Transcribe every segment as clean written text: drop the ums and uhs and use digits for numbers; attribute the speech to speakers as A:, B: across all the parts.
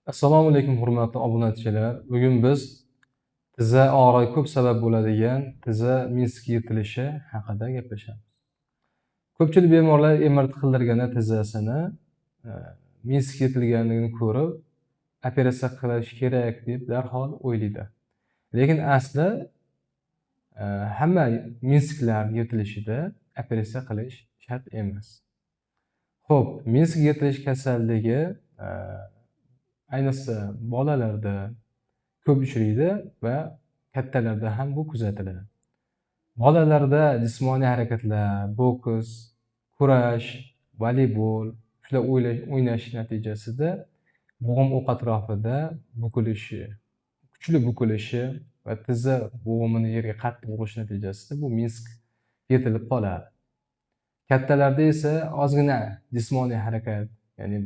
A: Assalomu alaykum hurmatli obunachilar. Bugun biz tizza og'rig'iga ko'p sabab bo'ladigan tizza minsk yirtilishi haqida gaplashamiz. Ko'pchilik bemorlar MRT qildirganda tizzasini e, minsk yirtilganligini ko'rib, operatsiya qilish kerak deb darhol o'ylaydi. Lekin asli hamma minsklar yirtilishida operatsiya qilish shart emas. Xo'p, minsk yirtilish kasalligi ayniqsa bolalarda ko'p uchraydi va kattalarda ham bu kuzatiladi. Bolalarda jismoniy harakatlar, boks, kurash, voleybol shular o'ynash natijasida bo'g'im o'q atrofida bukilishi, kuchli bukilishi va tizza bo'g'imini yerga qattiq urish natijasida bu minsk yetilib qoladi. Kattalarda esa ozgina jismoniy harakat, ya'ni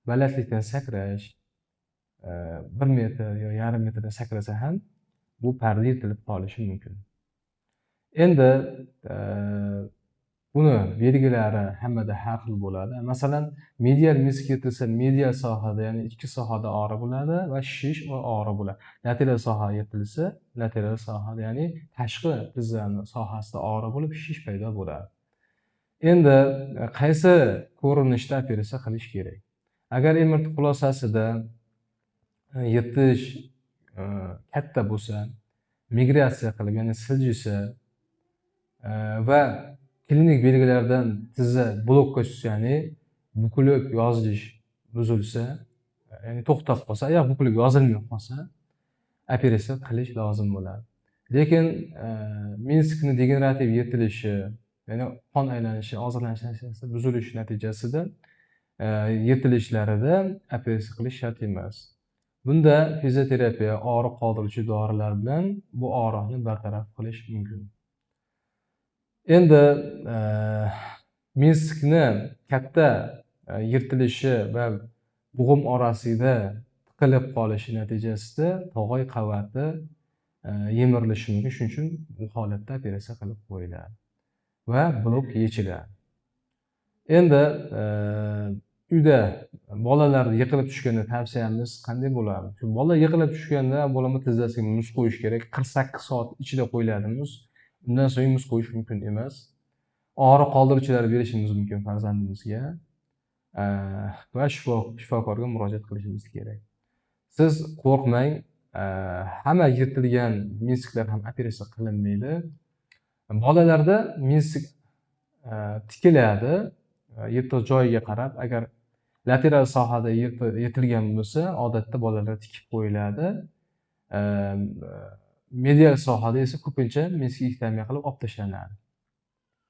A: balandlikdan sakrash, 1 metr yo yarim metrdan sakrasa ham bu parda yirtilib qolishi mumkin. Endi buni belgilari hammada har xil bo'ladi. Masalan, medial minsk yirtilsa, medial sohada, ya'ni ichki sohada og'riq bo'ladi va shishish va og'riq bo'ladi. Lateral soha yirtilsa, lateral sohada, ya'ni tashqi tizzani sohasida og'riq bo'lib, shishish paydo bo'ladi. Endi qaysi ko'rinishda operatsiya qilish kerak? Agar MRT xulosasida yirtish katta bo'lsa, migratsiya qilib, ya'ni siljisa va klinik belgilardan tizza blokka tushsa, ya'ni bukilib yozilish buzilsa, ya'ni to'xtab qolsa, oyoq bukilib yozilmay qolsa, operatsiya qilish lozim bo'ladi. Lekin minskni degenerativ yirtilishi, ya'ni qon aylanishi, oziqlanish natijasida buzilish natijasida yirtilishlarida operatsiya qilish shart emas. Bunda fizioterapiya, og'riq qoldiruvchi dorilar bilan bu og'riqni bartaraf qilish mumkin. Endi minskni katta yirtilishi va bo'g'im orasida tiqilib qolishi natijasida tog'ay qavati yemirilishi mumkin. Shuning uchun bu holatda operatsiya qilib qo'yiladi va blok yechiladi. Endi uyda bolalarni yiqilib tushganda tavsiyamiz qanday bo'ladi? Shu bola yiqilib tushganda avvalambor tizzasiga muz qo'yish kerak. 48 soat ichida qo'yiladi muz. Undan so'ng muz qo'yish mumkin emas. Og'riq qoldiruvchilar berishimiz mumkin farzandimizga va shifokorga murojaat qilishimiz kerak. Siz qo'rqmang, hamma yirtilgan minsklar ham operatsiya qilinmaydi. Bolalarda minsk tikiladi, yirtiq joyiga qarab. Agar lateral sohada yirtilgan bo'lsa, odatda bolalar tikib qo'yiladi. Medial sohada esa ko'pincha minsk ektomiya qilib olib tashlanadi.